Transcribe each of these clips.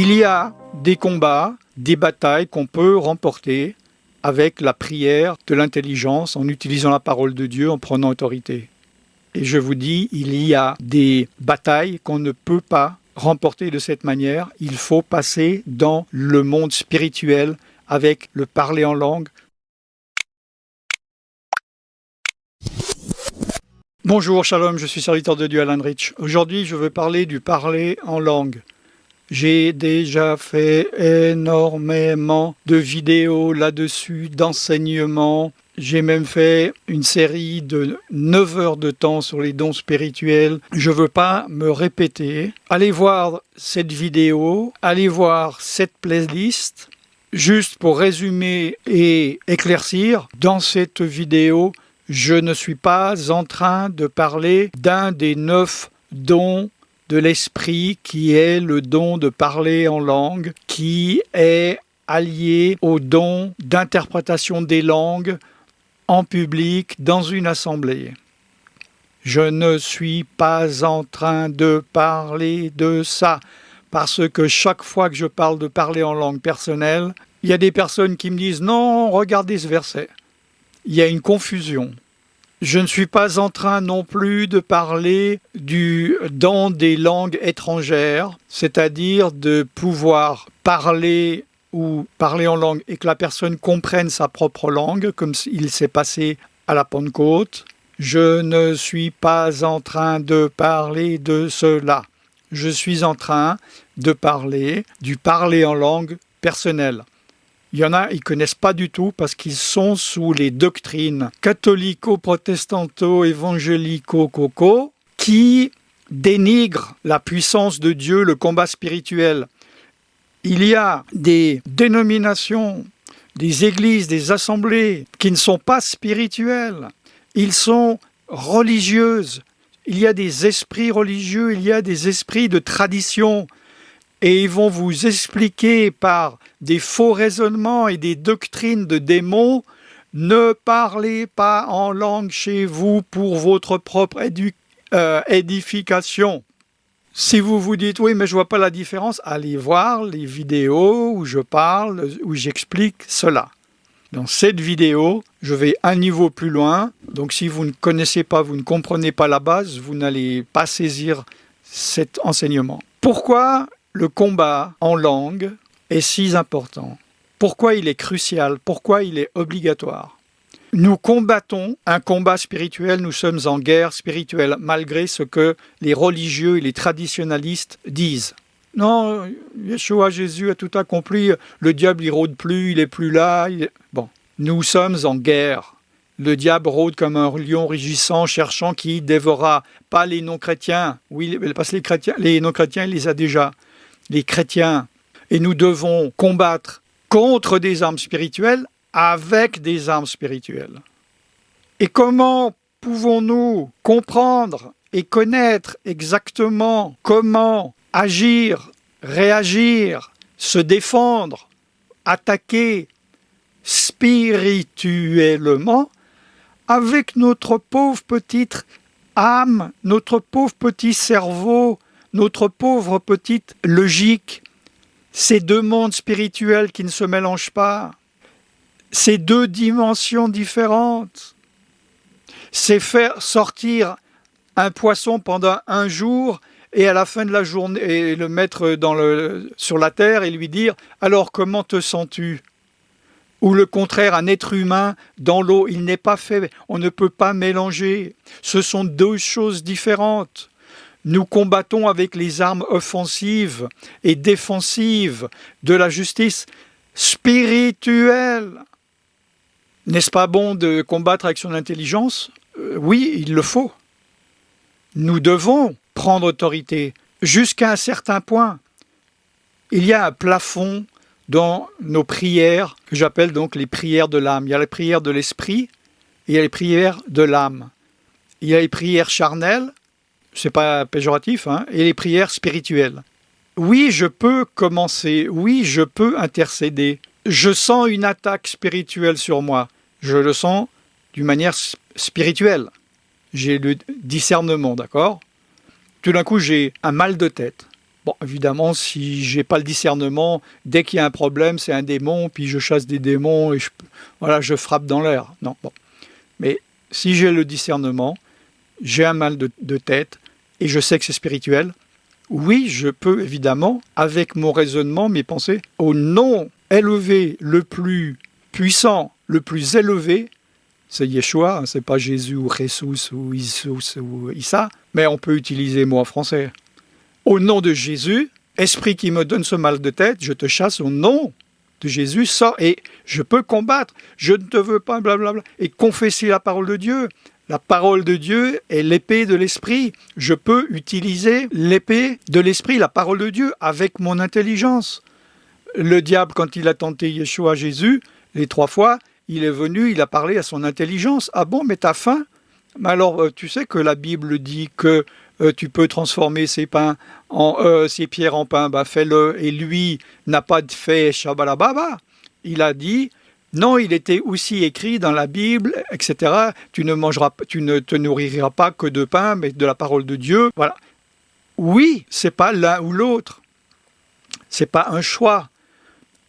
Il y a des combats, des batailles qu'on peut remporter avec la prière de l'intelligence, en utilisant la parole de Dieu, en prenant autorité. Et je vous dis, il y a des batailles qu'on ne peut pas remporter de cette manière. Il faut passer dans le monde spirituel avec le parler en langue. Bonjour, shalom, je suis serviteur de Dieu Alan Rich. Aujourd'hui, je veux parler du parler en langue. J'ai déjà fait énormément de vidéos là-dessus, d'enseignements. J'ai même fait une série de 9 heures de temps sur les dons spirituels. Je ne veux pas me répéter. Allez voir cette vidéo, allez voir cette playlist. Juste pour résumer et éclaircir, dans cette vidéo, je ne suis pas en train de parler d'un des 9 dons de l'esprit qui est le don de parler en langue, qui est allié au don d'interprétation des langues en public dans une assemblée. Je ne suis pas en train de parler de ça, parce que chaque fois que je parle de parler en langue personnelle, il y a des personnes qui me disent « Non, regardez ce verset ». Il y a une confusion. Je ne suis pas en train non plus de parler du don des langues étrangères, c'est-à-dire de pouvoir parler ou parler en langue et que la personne comprenne sa propre langue, comme il s'est passé à la Pentecôte. Je ne suis pas en train de parler de cela. Je suis en train de parler du parler en langue personnelle. Il y en a, ils ne connaissent pas du tout parce qu'ils sont sous les doctrines catholico-protestanto-évangélico-coco qui dénigrent la puissance de Dieu, le combat spirituel. Il y a des dénominations, des églises, des assemblées qui ne sont pas spirituelles. Ils sont religieuses. Il y a des esprits religieux, il y a des esprits de tradition. Et ils vont vous expliquer par des faux raisonnements et des doctrines de démons, ne parlez pas en langue chez vous pour votre propre édification. Si vous vous dites, oui, mais je ne vois pas la différence, allez voir les vidéos où je parle, où j'explique cela. Dans cette vidéo, je vais un niveau plus loin. Donc si vous ne connaissez pas, vous ne comprenez pas la base, vous n'allez pas saisir cet enseignement. Pourquoi le combat en langue est si important? Pourquoi il est crucial? Pourquoi il est obligatoire? Nous combattons un combat spirituel, nous sommes en guerre spirituelle, malgré ce que les religieux et les traditionalistes disent. Non, Yeshua, Jésus a tout accompli, le diable il rôde plus, il est plus là. Bon, nous sommes en guerre. Le diable rôde comme un lion rugissant, cherchant qui dévorera. Pas les non-chrétiens. Oui, parce que les non-chrétiens, il les a déjà. Les chrétiens. Et nous devons combattre contre des armes spirituelles avec des armes spirituelles. Et comment pouvons-nous comprendre et connaître exactement comment agir, réagir, se défendre, attaquer spirituellement avec notre pauvre petite âme, notre pauvre petit cerveau, notre pauvre petite logique, ces deux mondes spirituels qui ne se mélangent pas, ces deux dimensions différentes, c'est faire sortir un poisson pendant un jour et à la fin de la journée et le mettre sur la terre et lui dire « Alors comment te sens-tu » Ou le contraire, un être humain dans l'eau, il n'est pas fait, on ne peut pas mélanger. Ce sont deux choses différentes. Nous combattons avec les armes offensives et défensives de la justice spirituelle. N'est-ce pas bon de combattre avec son intelligence? Oui, il le faut. Nous devons prendre autorité jusqu'à un certain point. Il y a un plafond dans nos prières, que j'appelle donc les prières de l'âme. Il y a les prières de l'esprit et il y a les prières de l'âme. Il y a les prières charnelles, c'est pas péjoratif, et les prières spirituelles. Oui, je peux commencer, oui, je peux intercéder. Je sens une attaque spirituelle sur moi. Je le sens d'une manière spirituelle. J'ai le discernement, d'accord? Tout d'un coup, j'ai un mal de tête. Bon, évidemment, si j'ai pas le discernement, dès qu'il y a un problème, c'est un démon, puis je chasse des démons et je frappe dans l'air. Non, bon. Mais si j'ai le discernement, j'ai un mal de tête et je sais que c'est spirituel, oui, je peux évidemment, avec mon raisonnement, mes pensées, au nom élevé, le plus puissant, le plus élevé, c'est Yeshua, hein, c'est pas Jésus ou Jesus ou Isus ou Issa, mais on peut utiliser moi en français. Au nom de Jésus, esprit qui me donne ce mal de tête, je te chasse au nom de Jésus, sors et je peux combattre, je ne te veux pas, blablabla, et confesser la parole de Dieu. La parole de Dieu est l'épée de l'esprit. Je peux utiliser l'épée de l'esprit, la parole de Dieu, avec mon intelligence. Le diable, quand il a tenté Yeshua, Jésus, les 3 fois, il est venu, il a parlé à son intelligence. Ah bon, mais t'as faim? Mais alors, tu sais que la Bible dit que tu peux transformer ces pierres en pain, bah fais-le. Et lui n'a pas fait shabalababa. Il a dit, non, il était aussi écrit dans la Bible, etc. Tu ne te nourriras pas que de pain, mais de la parole de Dieu. Voilà. Oui, c'est pas l'un ou l'autre. C'est pas un choix.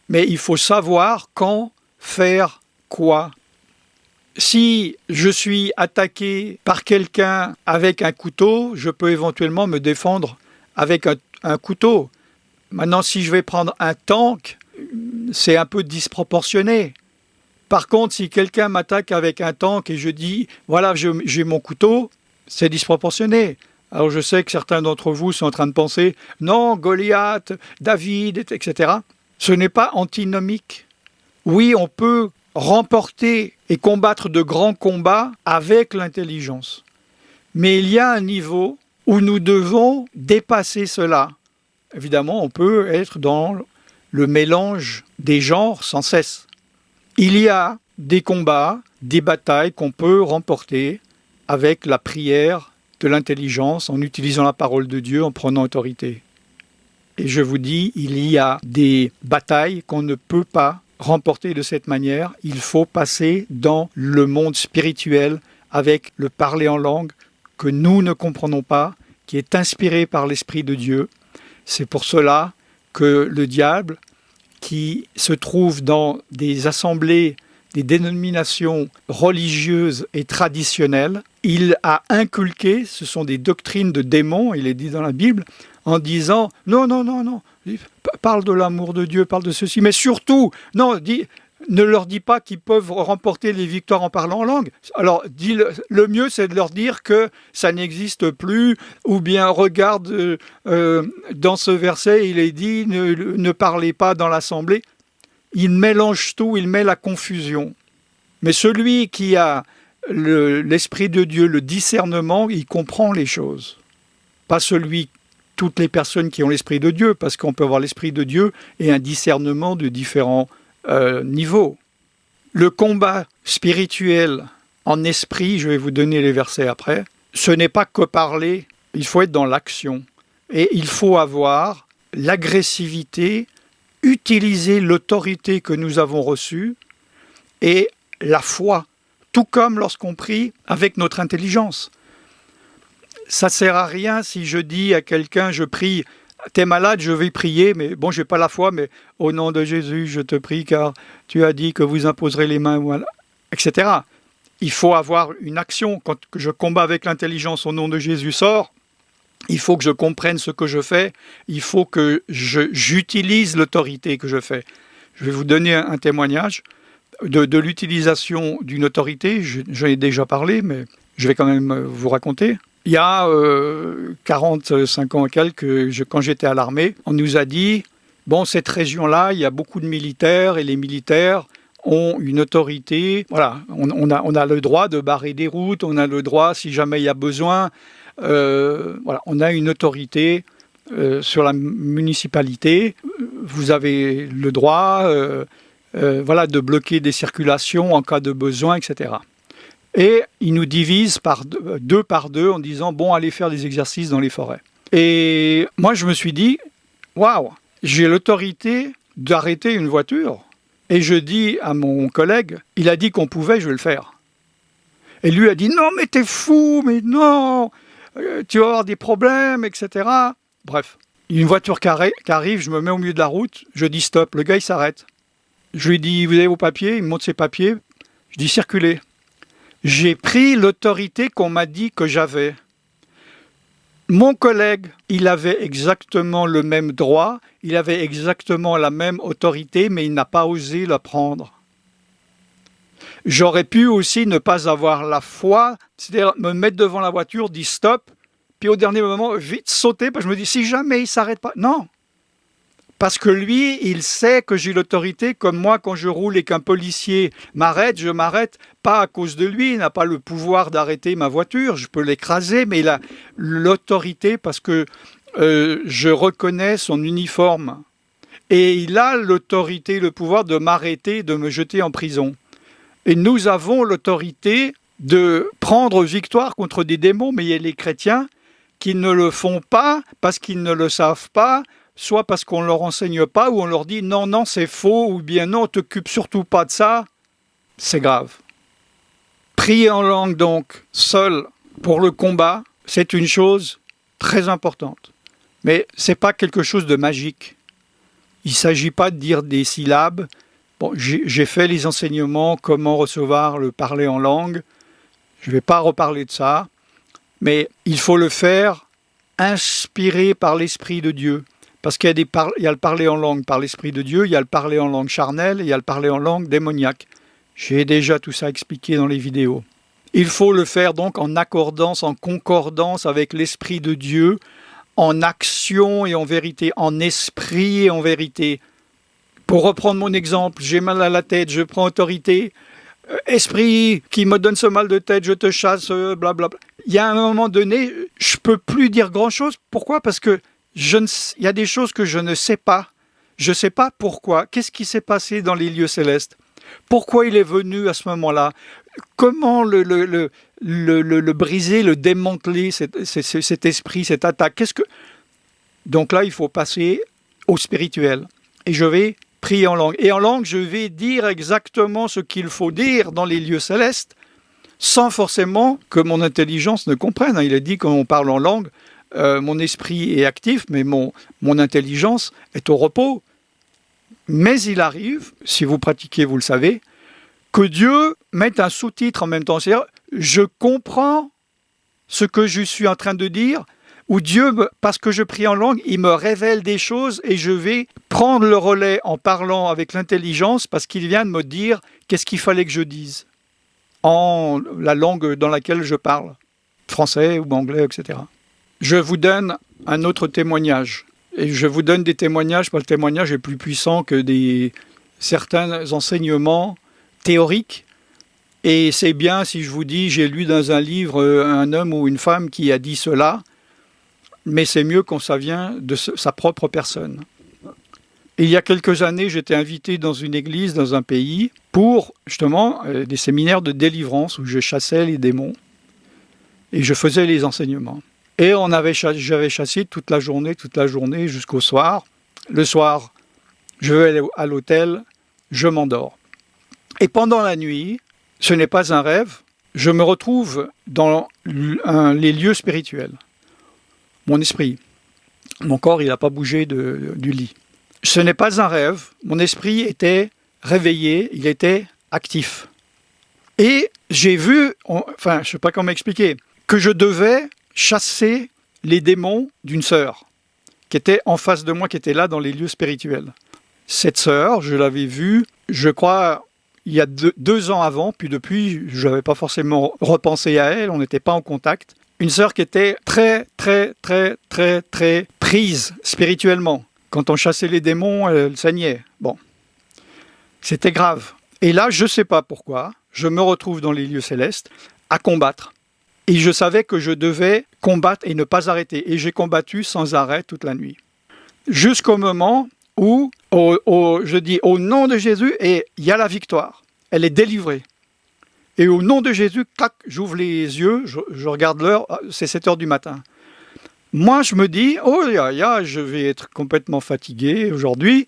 Mais il faut savoir quand faire quoi. Si je suis attaqué par quelqu'un avec un couteau, je peux éventuellement me défendre avec un couteau. Maintenant, si je vais prendre un tank, c'est un peu disproportionné. Par contre, si quelqu'un m'attaque avec un tank et je dis « voilà, j'ai mon couteau », c'est disproportionné. Alors je sais que certains d'entre vous sont en train de penser « non, Goliath, David, etc. » Ce n'est pas antinomique. Oui, on peut remporter et combattre de grands combats avec l'intelligence. Mais il y a un niveau où nous devons dépasser cela. Évidemment, on peut être dans le mélange des genres sans cesse. Il y a des combats, des batailles qu'on peut remporter avec la prière de l'intelligence, en utilisant la parole de Dieu, en prenant autorité. Et je vous dis, il y a des batailles qu'on ne peut pas remporter de cette manière. Il faut passer dans le monde spirituel avec le parler en langue que nous ne comprenons pas, qui est inspiré par l'Esprit de Dieu. C'est pour cela que le diable, qui se trouve dans des assemblées, des dénominations religieuses et traditionnelles, il a inculqué, ce sont des doctrines de démons, il est dit dans la Bible, en disant « non, parle de l'amour de Dieu, parle de ceci, mais surtout, ne leur dis pas qu'ils peuvent remporter les victoires en parlant en langue. Alors, le mieux, c'est de leur dire que ça n'existe plus, ou bien regarde, dans ce verset, il est dit, ne parlez pas dans l'assemblée. » Il mélange tout, il met la confusion. Mais celui qui a l'Esprit de Dieu, le discernement, il comprend les choses. Pas toutes les personnes qui ont l'Esprit de Dieu, parce qu'on peut avoir l'Esprit de Dieu et un discernement de différents niveaux. Le combat spirituel en esprit, je vais vous donner les versets après, ce n'est pas que parler, il faut être dans l'action. Et il faut avoir l'agressivité, utiliser l'autorité que nous avons reçue et la foi, tout comme lorsqu'on prie avec notre intelligence. Ça ne sert à rien si je dis à quelqu'un, je prie, t'es malade, je vais prier, mais bon, je n'ai pas la foi, mais au nom de Jésus, je te prie, car tu as dit que vous imposerez les mains, voilà, etc. Il faut avoir une action. Quand je combats avec l'intelligence au nom de Jésus sort, il faut que je comprenne ce que je fais, il faut que j'utilise l'autorité que je fais. Je vais vous donner un témoignage de l'utilisation d'une autorité, j'en ai déjà parlé, mais je vais quand même vous raconter. Il y a 45 ans et quelques, quand j'étais à l'armée, on nous a dit, bon, cette région-là, il y a beaucoup de militaires, et les militaires ont une autorité, voilà, on a le droit de barrer des routes, on a le droit, si jamais il y a besoin, voilà, on a une autorité sur la municipalité, vous avez le droit voilà, de bloquer des circulations en cas de besoin, etc. Et ils nous divisent deux par deux en disant « bon, allez faire des exercices dans les forêts ». Et moi, je me suis dit « waouh, j'ai l'autorité d'arrêter une voiture ». Et je dis à mon collègue « il a dit qu'on pouvait, je vais le faire ». Et lui a dit « non, mais t'es fou, mais non, tu vas avoir des problèmes, etc. » Bref, Une voiture qui arrive, je me mets au milieu de la route, je dis stop, le gars il s'arrête. Je lui dis, vous avez vos papiers? Il me montre ses papiers. Je dis, circulez. J'ai pris l'autorité qu'on m'a dit que j'avais. Mon collègue, il avait exactement le même droit, il avait exactement la même autorité, mais il n'a pas osé la prendre. J'aurais pu aussi ne pas avoir la foi, c'est-à-dire me mettre devant la voiture, dire stop, puis au dernier moment, vite sauter, parce que je me dis, si jamais il ne s'arrête pas. Non. Parce que lui, il sait que j'ai l'autorité, comme moi, quand je roule et qu'un policier m'arrête, je m'arrête pas à cause de lui, il n'a pas le pouvoir d'arrêter ma voiture, je peux l'écraser, mais il a l'autorité parce que je reconnais son uniforme. Et il a l'autorité, le pouvoir de m'arrêter, de me jeter en prison. Et nous avons l'autorité de prendre victoire contre des démons, mais il y a les chrétiens qui ne le font pas parce qu'ils ne le savent pas, soit parce qu'on ne leur enseigne pas, ou on leur dit non, non, c'est faux, ou bien non, ne t'occupe surtout pas de ça. C'est grave. Prier en langue, donc, seul pour le combat, c'est une chose très importante. Mais ce n'est pas quelque chose de magique. Il ne s'agit pas de dire des syllabes. Bon, j'ai fait les enseignements, comment recevoir le parler en langue. Je ne vais pas reparler de ça. Mais il faut le faire inspiré par l'Esprit de Dieu. Parce qu'il y a le parler en langue par l'Esprit de Dieu, il y a le parler en langue charnelle, il y a le parler en langue démoniaque. J'ai déjà tout ça expliqué dans les vidéos. Il faut le faire donc en accordance, en concordance avec l'Esprit de Dieu, en action et en vérité, en esprit et en vérité. Pour reprendre mon exemple, j'ai mal à la tête, je prends autorité. Esprit qui me donne ce mal de tête, je te chasse, blablabla. Il y a un moment donné, je ne peux plus dire grand-chose. Pourquoi? Parce que il y a des choses que je ne sais pas. Je ne sais pas pourquoi. Qu'est-ce qui s'est passé dans les lieux célestes? Pourquoi il est venu à ce moment-là? Comment le briser, le démanteler, cet esprit, cette attaque? Donc là, il faut passer au spirituel. Et je vais prier en langue. Et en langue, je vais dire exactement ce qu'il faut dire dans les lieux célestes, sans forcément que mon intelligence ne comprenne. Il est dit quand on parle en langue, mon esprit est actif, mais mon intelligence est au repos. Mais il arrive, si vous pratiquez, vous le savez, que Dieu mette un sous-titre en même temps. C'est-à-dire, je comprends ce que je suis en train de dire, ou Dieu, parce que je prie en langue, il me révèle des choses et je vais prendre le relais en parlant avec l'intelligence parce qu'il vient de me dire qu'est-ce qu'il fallait que je dise en la langue dans laquelle je parle, français ou anglais, etc. Je vous donne un autre témoignage. Et je vous donne des témoignages, parce que le témoignage est plus puissant que certains enseignements théoriques. Et c'est bien si je vous dis, j'ai lu dans un livre un homme ou une femme qui a dit cela, mais c'est mieux quand ça vient de sa propre personne. Il y a quelques années, j'étais invité dans une église, dans un pays, pour justement des séminaires de délivrance où je chassais les démons et je faisais les enseignements. Et j'avais chassé toute la journée jusqu'au soir. Le soir, je vais aller à l'hôtel, je m'endors. Et pendant la nuit, ce n'est pas un rêve, je me retrouve dans les lieux spirituels. Mon esprit, mon corps, il n'a pas bougé du lit. Ce n'est pas un rêve, mon esprit était réveillé, il était actif. Et j'ai vu, je ne sais pas comment expliquer, que je devais chasser les démons d'une sœur qui était en face de moi, qui était là dans les lieux spirituels. Cette sœur, je l'avais vue, je crois, il y a 2 ans avant, puis depuis, je n'avais pas forcément repensé à elle, on n'était pas en contact. Une sœur qui était très, très, très, très, très prise spirituellement. Quand on chassait les démons, elle saignait. Bon, c'était grave. Et là, je ne sais pas pourquoi, je me retrouve dans les lieux célestes à combattre. Et je savais que je devais combattre et ne pas arrêter. Et j'ai combattu sans arrêt toute la nuit. Jusqu'au moment où je dis au nom de Jésus, et il y a la victoire. Elle est délivrée. Et au nom de Jésus, clac, j'ouvre les yeux, je regarde l'heure, c'est 7h du matin. Moi, je me dis, je vais être complètement fatigué aujourd'hui.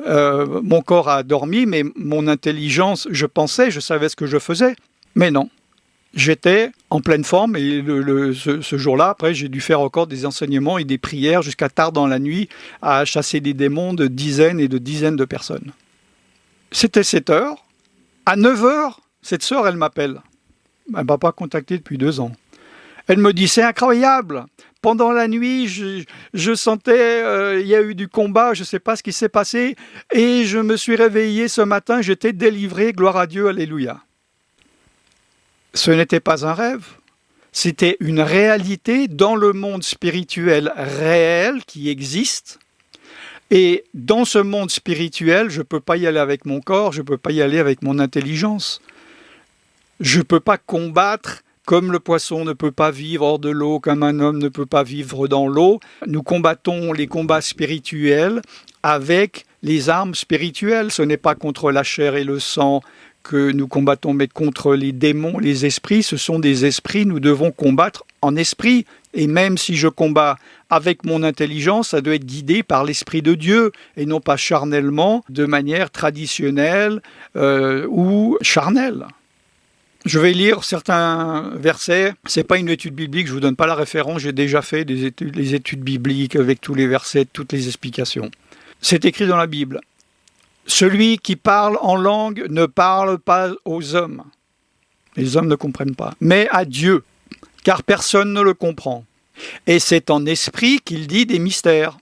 Mon corps a dormi, mais mon intelligence, je savais ce que je faisais. Mais non. J'étais en pleine forme et ce jour-là, après, j'ai dû faire encore des enseignements et des prières jusqu'à tard dans la nuit à chasser des démons de dizaines et de dizaines de personnes. C'était 7 heures. À 9 heures, cette sœur, elle m'appelle. Elle ne m'a pas contacté depuis 2 ans. Elle me dit, c'est incroyable. Pendant la nuit, je sentais, il y a eu du combat, je ne sais pas ce qui s'est passé. Et je me suis réveillé ce matin, j'étais délivré, gloire à Dieu, alléluia. Ce n'était pas un rêve. C'était une réalité dans le monde spirituel réel qui existe. Et dans ce monde spirituel, je ne peux pas y aller avec mon corps, je ne peux pas y aller avec mon intelligence. Je ne peux pas combattre comme le poisson ne peut pas vivre hors de l'eau, comme un homme ne peut pas vivre dans l'eau. Nous combattons les combats spirituels avec les armes spirituelles. Ce n'est pas contre la chair et le sang que nous combattons, mais contre les démons, les esprits. Ce sont des esprits, nous devons combattre en esprit. Et même si je combats avec mon intelligence, ça doit être guidé par l'Esprit de Dieu et non pas charnellement, de manière traditionnelle ou charnelle. Je vais lire certains versets. Ce n'est pas une étude biblique, je ne vous donne pas la référence, j'ai déjà fait les études bibliques avec tous les versets, toutes les explications. C'est écrit dans la Bible. Celui qui parle en langue ne parle pas aux hommes. Les hommes ne comprennent pas, mais à Dieu, car personne ne le comprend. Et c'est en esprit qu'il dit des mystères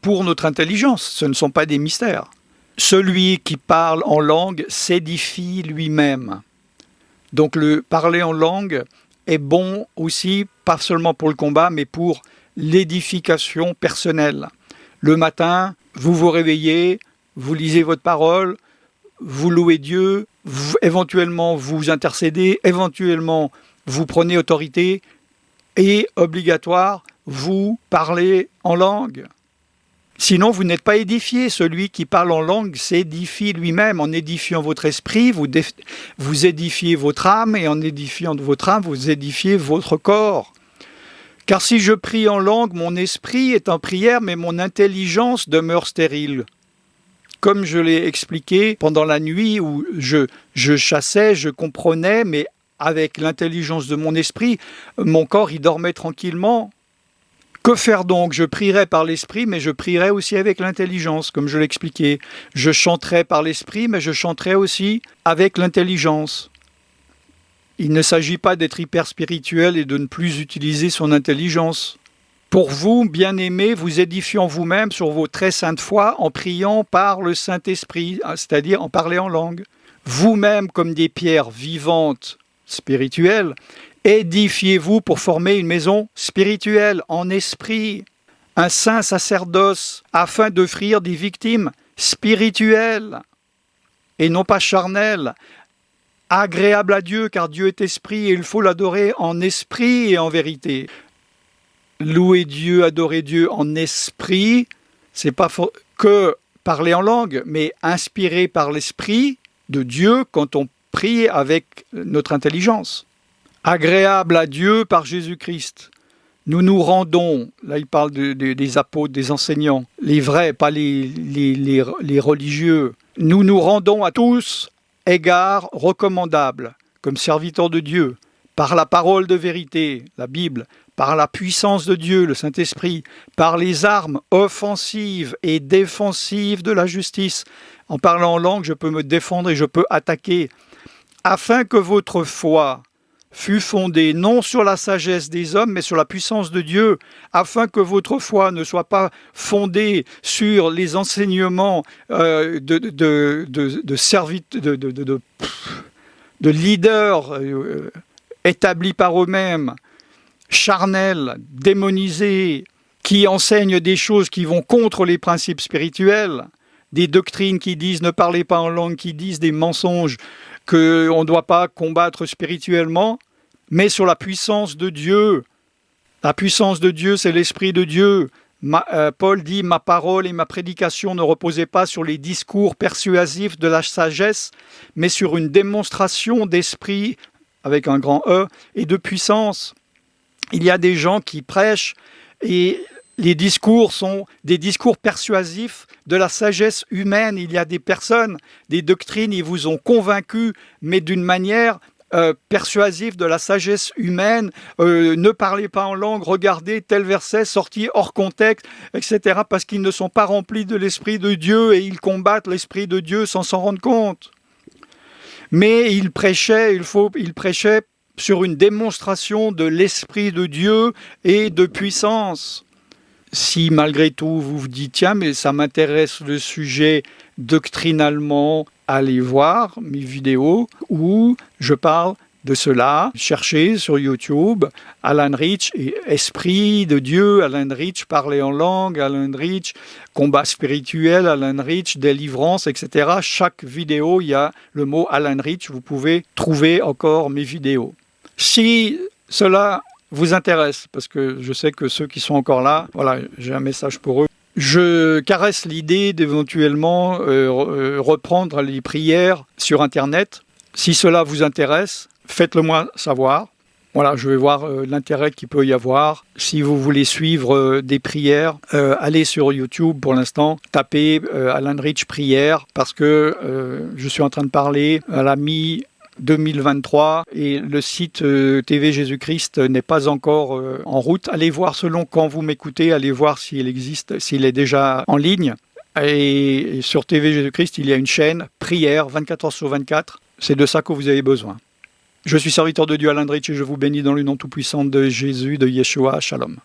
pour notre intelligence, ce ne sont pas des mystères. Celui qui parle en langue s'édifie lui-même. Donc le parler en langue est bon aussi, pas seulement pour le combat, mais pour l'édification personnelle. Le matin, vous vous réveillez, vous lisez votre parole, vous louez Dieu, éventuellement vous intercédez, éventuellement vous prenez autorité et obligatoire, vous parlez en langue. Sinon, vous n'êtes pas édifié. Celui qui parle en langue s'édifie lui-même. En édifiant votre esprit, vous édifiez votre âme, et en édifiant votre âme, vous édifiez votre corps. Car si je prie en langue, mon esprit est en prière, mais mon intelligence demeure stérile. Comme je l'ai expliqué pendant la nuit où je chassais, je comprenais, mais avec l'intelligence de mon esprit, mon corps y dormait tranquillement. Que faire donc? Je prierai par l'esprit, mais je prierai aussi avec l'intelligence, comme je l'expliquais. Je chanterai par l'esprit, mais je chanterai aussi avec l'intelligence. Il ne s'agit pas d'être hyper spirituel et de ne plus utiliser son intelligence. Pour vous, bien-aimés, vous édifiant vous-même sur vos très saintes foi en priant par le Saint-Esprit, c'est-à-dire en parler en langue. Vous-même, comme des pierres vivantes, spirituelles, édifiez-vous pour former une maison spirituelle, en esprit, un saint sacerdoce, afin d'offrir des victimes spirituelles et non pas charnelles, agréables à Dieu, car Dieu est esprit et il faut l'adorer en esprit et en vérité. Louer Dieu, adorer Dieu en esprit, c'est pas que parler en langue, mais inspiré par l'esprit de Dieu quand on prie avec notre intelligence. Agréable à Dieu par Jésus-Christ. Nous nous rendons, là il parle des apôtres, des enseignants, les vrais, pas les religieux. Nous nous rendons à tous égards recommandables, comme serviteurs de Dieu, par la parole de vérité, la Bible, par la puissance de Dieu, le Saint-Esprit, par les armes offensives et défensives de la justice. En parlant en langue, je peux me défendre et je peux attaquer, afin que votre foi fut fondée non sur la sagesse des hommes, mais sur la puissance de Dieu, afin que votre foi ne soit pas fondée sur les enseignements de leaders établis par eux-mêmes, charnels, démonisés, qui enseignent des choses qui vont contre les principes spirituels, des doctrines qui disent ne parlez pas en langue, qui disent des mensonges qu'on ne doit pas combattre spirituellement, mais sur la puissance de Dieu. La puissance de Dieu, c'est l'Esprit de Dieu. Paul dit « Ma parole et ma prédication ne reposaient pas sur les discours persuasifs de la sagesse, mais sur une démonstration d'esprit, avec un grand E, et de puissance. » Il y a des gens qui prêchent et les discours sont des discours persuasifs de la sagesse humaine. Il y a des personnes, des doctrines, ils vous ont convaincu, mais d'une manière persuasif de la sagesse humaine, ne parlez pas en langue, regardez tel verset sorti hors contexte, etc. parce qu'ils ne sont pas remplis de l'Esprit de Dieu et ils combattent l'Esprit de Dieu sans s'en rendre compte. Mais il prêchait sur une démonstration de l'Esprit de Dieu et de puissance. Si malgré tout vous vous dites, tiens, mais ça m'intéresse le sujet doctrinalement, allez voir mes vidéos où je parle de cela. Cherchez sur YouTube Alan Rich et Esprit de Dieu, Alan Rich, parler en langue, Alan Rich, combat spirituel, Alan Rich, délivrance, etc. Chaque vidéo, il y a le mot Alan Rich. Vous pouvez trouver encore mes vidéos. Si cela vous intéresse, parce que je sais que ceux qui sont encore là, voilà, j'ai un message pour eux. Je caresse l'idée d'éventuellement reprendre les prières sur Internet. Si cela vous intéresse, faites-le moi savoir. Voilà, je vais voir l'intérêt qu'il peut y avoir. Si vous voulez suivre des prières, allez sur YouTube pour l'instant, tapez Alan Rich prière, parce que je suis en train de parler à la mi-2023 et le site TV Jésus-Christ n'est pas encore en route. Allez voir selon quand vous m'écoutez, allez voir s'il existe, s'il est déjà en ligne. Et sur TV Jésus-Christ, il y a une chaîne prière 24 heures sur 24. C'est de ça que vous avez besoin. Je suis serviteur de Dieu Alan Rich et je vous bénis dans le nom tout-puissant de Jésus, de Yeshua. Shalom.